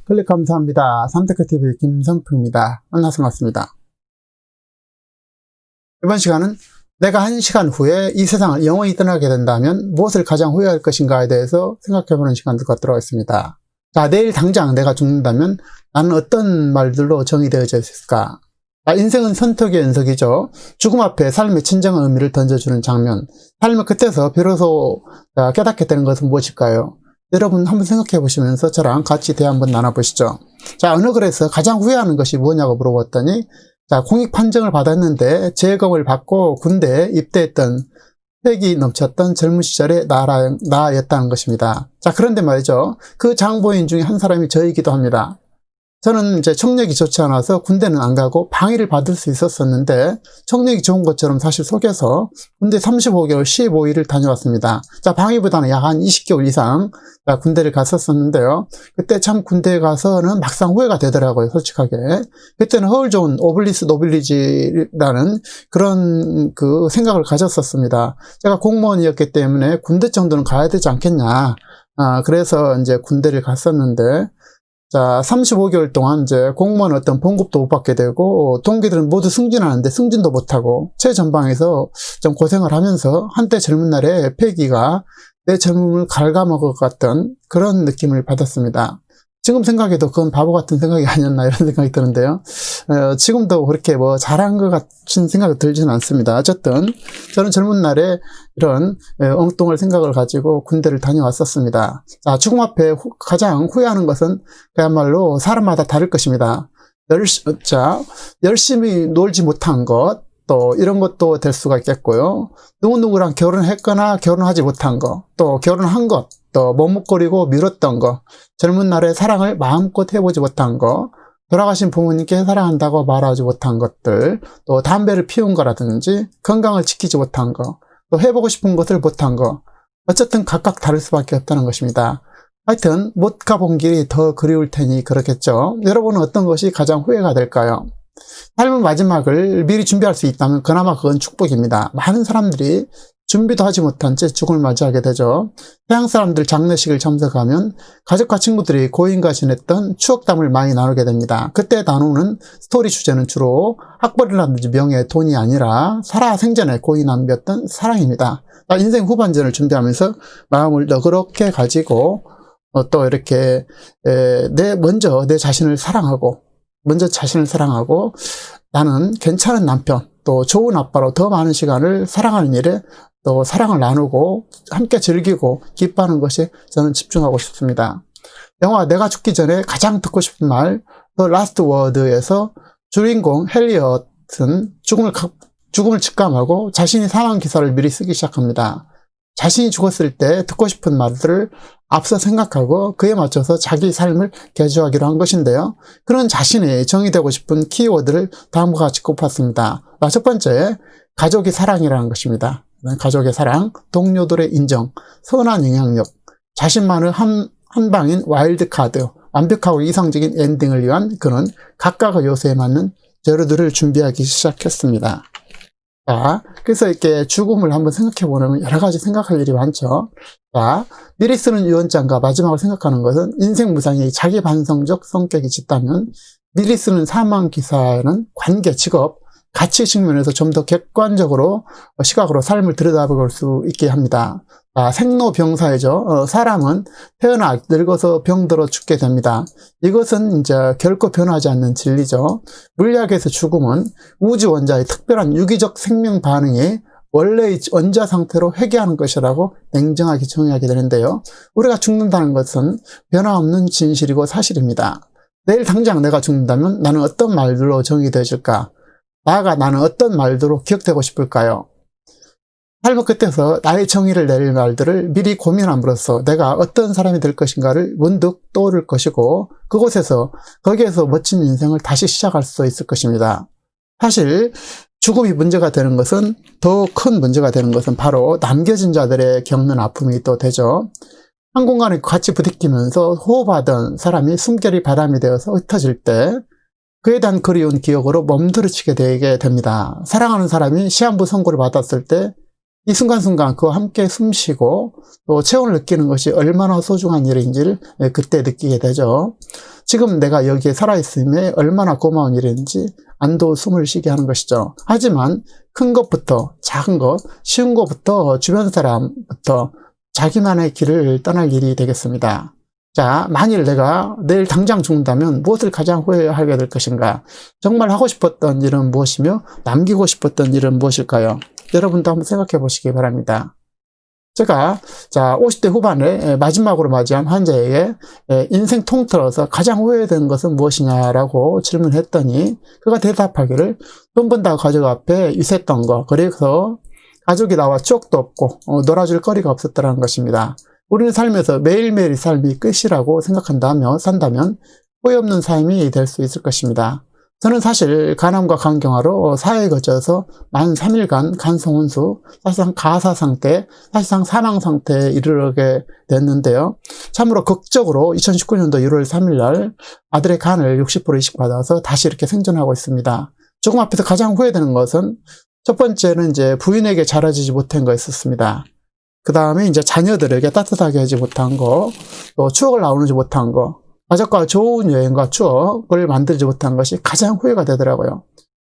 클릭 감사합니다. 삼테크TV 김선프입니다. 만나서 반갑습니다. 이번 시간은 내가 1시간 후에 이 세상을 영원히 떠나게 된다면 무엇을 가장 후회할 것인가에 대해서 생각해보는 시간을 갖도록 하겠습니다. 자, 내일 당장 내가 죽는다면 나는 어떤 말들로 정의되어져 있을까? 인생은 선택의 연속이죠. 죽음 앞에 삶의 진정한 의미를 던져주는 장면. 삶의 끝에서 비로소 깨닫게 되는 것은 무엇일까요? 여러분 한번 생각해 보시면서 저랑 같이 대화 한번 나눠보시죠. 자, 어느 글에서 가장 후회하는 것이 뭐냐고 물어봤더니, 자, 공익 판정을 받았는데 재검을 받고 군대에 입대했던 패기 넘쳤던 젊은 시절의 나였다는 것입니다. 자, 그런데 말이죠. 그 장보인 중에 한 사람이 저이기도 합니다. 저는 이제 청력이 좋지 않아서 군대는 안 가고 방위를 받을 수 있었었는데 청력이 좋은 것처럼 사실 속여서 군대 35개월 15일을 다녀왔습니다. 자, 방위보다는 약 한 20개월 이상 군대를 갔었었는데요. 그때 참 군대에 가서는 막상 후회가 되더라고요, 솔직하게. 그때는 허울 좋은 오블리스 노빌리지라는 그런 그 생각을 가졌었습니다. 제가 공무원이었기 때문에 군대 정도는 가야 되지 않겠냐. 그래서 이제 군대를 갔었는데, 자, 35개월 동안 이제 공무원 어떤 봉급도 못 받게 되고, 동기들은 모두 승진하는데 승진도 못하고, 최전방에서 좀 고생을 하면서 한때 젊은 날에 패기가 내 젊음을 갉아먹을 것 같던 그런 느낌을 받았습니다. 지금 생각해도 그건 바보 같은 생각이 아니었나 이런 생각이 드는데요. 지금도 그렇게 뭐 잘한 것 같은 생각이 들지는 않습니다. 어쨌든 저는 젊은 날에 이런 엉뚱한 생각을 가지고 군대를 다녀왔었습니다. 자, 죽음 앞에 가장 후회하는 것은 그야말로 사람마다 다를 것입니다. 열심히 놀지 못한 것, 또 이런 것도 될 수가 있겠고요. 누구누구랑 결혼했거나 결혼하지 못한 것, 또 결혼한 것, 또 머뭇거리고 미뤘던 거, 젊은 날에 사랑을 마음껏 해보지 못한 거, 돌아가신 부모님께 사랑한다고 말하지 못한 것들, 또 담배를 피운 거라든지 건강을 지키지 못한 거, 또 해보고 싶은 것을 못한 거, 어쨌든 각각 다를 수밖에 없다는 것입니다. 하여튼 못 가본 길이 더 그리울 테니 그렇겠죠. 여러분은 어떤 것이 가장 후회가 될까요? 삶의 마지막을 미리 준비할 수 있다면 그나마 그건 축복입니다. 많은 사람들이 준비도 하지 못한 채 죽음을 맞이하게 되죠. 서양 사람들 장례식을 참석하면 가족과 친구들이 고인과 지냈던 추억담을 많이 나누게 됩니다. 그때 나누는 스토리 주제는 주로 학벌이라든지 명예, 돈이 아니라 살아생전에 고인 남겼던 사랑입니다. 인생 후반전을 준비하면서 마음을 너그럽게 가지고 또 이렇게 먼저 내 자신을 사랑하고 나는 괜찮은 남편, 또 좋은 아빠로 더 많은 시간을 사랑하는 일에 또 사랑을 나누고 함께 즐기고 기뻐하는 것이 저는 집중하고 싶습니다. 영화 내가 죽기 전에 가장 듣고 싶은 말, The Last Word에서 주인공 헬리엇은 죽음을 직감하고 자신이 사망 기사를 미리 쓰기 시작합니다. 자신이 죽었을 때 듣고 싶은 말들을 앞서 생각하고 그에 맞춰서 자기 삶을 개조하기로 한 것인데요. 그런 자신이 정의되고 싶은 키워드를 다음과 같이 꼽았습니다. 첫 번째, 가족의 사랑이라는 것입니다. 가족의 사랑, 동료들의 인정, 선한 영향력, 자신만의 한방인 와일드카드, 완벽하고 이상적인 엔딩을 위한 그는 각각의 요소에 맞는 재료들을 준비하기 시작했습니다. 자, 그래서 이렇게 죽음을 한번 생각해보면 여러 가지 생각할 일이 많죠. 자, 미리 쓰는 유언장과 마지막을 생각하는 것은 인생 무상이 자기 반성적 성격이 짙다면 미리 쓰는 사망 기사는 관계, 직업, 가치 측면에서 좀 더 객관적으로 시각으로 삶을 들여다볼 수 있게 합니다. 생로병사이죠. 사람은 태어나 늙어서 병들어 죽게 됩니다. 이것은 이제 결코 변하지 않는 진리죠. 물리학에서 죽음은 우주 원자의 특별한 유기적 생명 반응이 원래의 원자 상태로 회귀하는 것이라고 냉정하게 정의하게 되는데요. 우리가 죽는다는 것은 변화없는 진실이고 사실입니다. 내일 당장 내가 죽는다면 나는 어떤 말들로 정의되어질까? 나아가 나는 어떤 말들로 기억되고 싶을까요? 삶의 끝에서 나의 정의를 내릴 말들을 미리 고민함으로써 내가 어떤 사람이 될 것인가를 문득 떠오를 것이고 거기에서 멋진 인생을 다시 시작할 수 있을 것입니다. 사실 죽음이 문제가 되는 것은, 더 큰 문제가 되는 것은 바로 남겨진 자들의 겪는 아픔이 또 되죠. 한 공간에 같이 부딪히면서 호흡하던 사람이 숨결이 바람이 되어서 흩어질 때 그에 대한 그리운 기억으로 몸부림치게 되게 됩니다. 사랑하는 사람이 시한부 선고를 받았을 때 이 순간순간 그와 함께 숨쉬고 또 체온을 느끼는 것이 얼마나 소중한 일인지를 그때 느끼게 되죠. 지금 내가 여기에 살아있음에 얼마나 고마운 일인지 안도 숨을 쉬게 하는 것이죠. 하지만 큰 것부터 작은 것, 쉬운 것부터 주변 사람부터 자기만의 길을 떠날 일이 되겠습니다. 자, 만일 내가 내일 당장 죽는다면 무엇을 가장 후회하게 될 것인가? 정말 하고 싶었던 일은 무엇이며 남기고 싶었던 일은 무엇일까요? 여러분도 한번 생각해 보시기 바랍니다. 제가 50대 후반에 마지막으로 맞이한 환자에게 인생 통틀어서 가장 후회되는 것은 무엇이냐라고 질문했더니 그가 대답하기를 돈 번다고 가족 앞에 유세했던 거, 그래서 가족이 나와 추억도 없고 놀아줄 거리가 없었다는 것입니다. 우리는 살면서 매일매일 삶이 끝이라고 산다면 후회 없는 삶이 될 수 있을 것입니다. 저는 사실 간암과 간경화로 사회에 거쳐서 만 3일간 간성혼수, 사실상 가사 상태, 사실상 사망 상태에 이르게 됐는데요. 참으로 극적으로 2019년도 1월 3일 날 아들의 간을 60% 이식받아서 다시 이렇게 생존하고 있습니다. 조금 앞에서 가장 후회되는 것은 첫 번째는 이제 부인에게 잘해주지 못한 거였었습니다. 그 다음에 이제 자녀들에게 따뜻하게 하지 못한 거, 또 추억을 나누지 못한 거, 가족과 좋은 여행과 추억을 만들지 못한 것이 가장 후회가 되더라고요.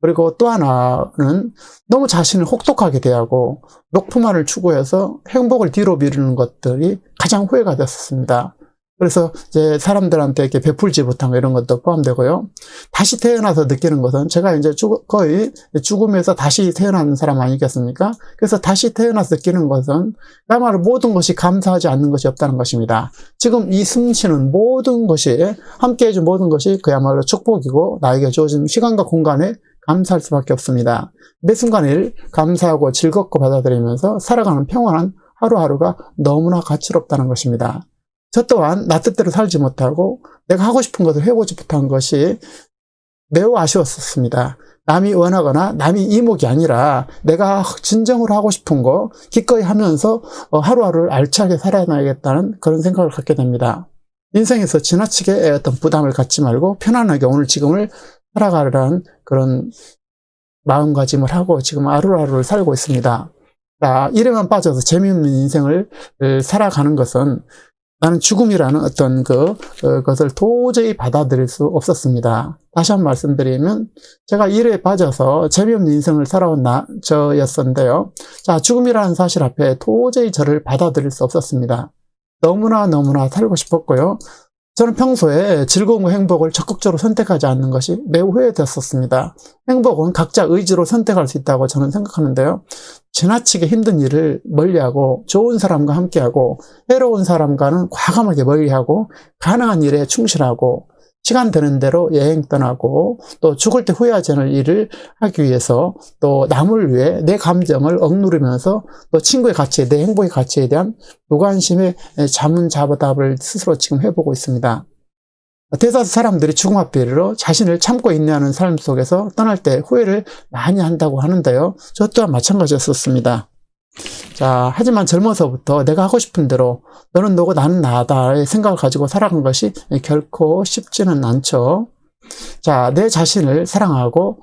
그리고 또 하나는 너무 자신을 혹독하게 대하고 높음만을 추구해서 행복을 뒤로 미루는 것들이 가장 후회가 됐었습니다. 그래서 이제 사람들한테 이렇게 베풀지 못한 거 이런 것도 포함되고요. 다시 태어나서 느끼는 것은 제가 이제 거의 죽음에서 다시 태어나는 사람 아니겠습니까? 그래서 다시 태어나서 느끼는 것은 그야말로 모든 것이 감사하지 않는 것이 없다는 것입니다. 지금 이 숨쉬는 모든 것이 함께 해준 모든 것이 그야말로 축복이고 나에게 주어진 시간과 공간에 감사할 수밖에 없습니다. 매 순간을 감사하고 즐겁고 받아들이면서 살아가는 평안한 하루하루가 너무나 가치롭다는 것입니다. 저 또한 나 뜻대로 살지 못하고 내가 하고 싶은 것을 해보지 못한 것이 매우 아쉬웠었습니다. 남이 원하거나 남이 이목이 아니라 내가 진정으로 하고 싶은 거 기꺼이 하면서 하루하루를 알차게 살아나야겠다는 그런 생각을 갖게 됩니다. 인생에서 지나치게 어떤 부담을 갖지 말고 편안하게 오늘 지금을 살아가려는 그런 마음가짐을 하고 지금 하루하루를 살고 있습니다. 일에만 빠져서 재미없는 인생을 살아가는 것은 나는 죽음이라는 어떤 것을 도저히 받아들일 수 없었습니다. 다시 한번 말씀드리면 제가 일에 빠져서 재미없는 인생을 살아온 저였었는데요. 죽음이라는 사실 앞에 도저히 저를 받아들일 수 없었습니다. 너무나 살고 싶었고요. 저는 평소에 즐거움과 행복을 적극적으로 선택하지 않는 것이 매우 후회됐었습니다. 행복은 각자 의지로 선택할 수 있다고 저는 생각하는데요. 지나치게 힘든 일을 멀리하고 좋은 사람과 함께하고 해로운 사람과는 과감하게 멀리하고 가능한 일에 충실하고 시간 되는 대로 여행 떠나고 또 죽을 때 후회하지 않을 일을 하기 위해서 또 남을 위해 내 감정을 억누르면서 또 친구의 가치에 내 행복의 가치에 대한 무관심의 자문자답을 스스로 지금 해보고 있습니다. 대다수 사람들이 죽음 앞에 이르러 자신을 참고 인내하는 삶 속에서 떠날 때 후회를 많이 한다고 하는데요. 저 또한 마찬가지였었습니다. 하지만 젊어서부터 내가 하고 싶은 대로 너는 너고 나는 나다의 생각을 가지고 살아간 것이 결코 쉽지는 않죠. 내 자신을 사랑하고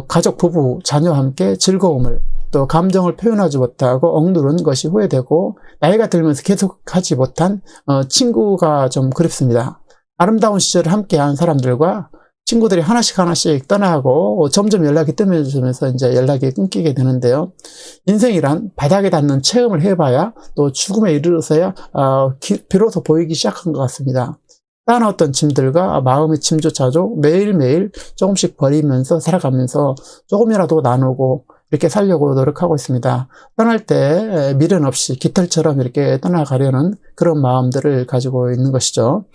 가족, 부부, 자녀와 함께 즐거움을 또 감정을 표현하지 못하고 억누른 것이 후회되고 나이가 들면서 계속하지 못한 친구가 좀 그립습니다. 아름다운 시절을 함께한 사람들과 친구들이 하나씩 떠나고 점점 연락이 뜸해지면서 이제 연락이 끊기게 되는데요. 인생이란 바닥에 닿는 체험을 해봐야 또 죽음에 이르러서야 비로소 보이기 시작한 것 같습니다. 쌓아놨던 짐들과 마음의 짐조차도 매일매일 조금씩 버리면서 살아가면서 조금이라도 나누고 이렇게 살려고 노력하고 있습니다. 떠날 때 미련 없이 깃털처럼 이렇게 떠나가려는 그런 마음들을 가지고 있는 것이죠.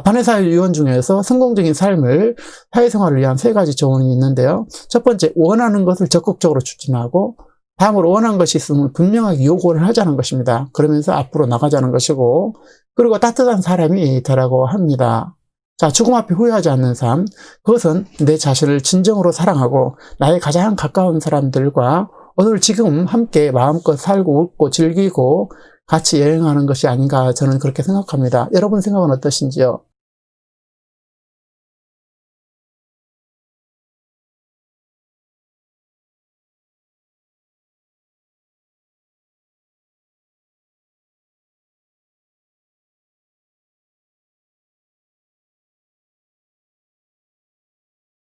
반해사회 유언 중에서 성공적인 삶을, 사회생활을 위한 3가지 조언이 있는데요. 첫 번째, 원하는 것을 적극적으로 추진하고 다음으로 원하는 것이 있으면 분명하게 요구를 하자는 것입니다. 그러면서 앞으로 나가자는 것이고, 그리고 따뜻한 사람이 되라고 합니다. 죽음 앞에 후회하지 않는 삶, 그것은 내 자신을 진정으로 사랑하고 나의 가장 가까운 사람들과 오늘 지금 함께 마음껏 살고 웃고 즐기고 같이 여행하는 것이 아닌가 저는 그렇게 생각합니다. 여러분 생각은 어떠신지요?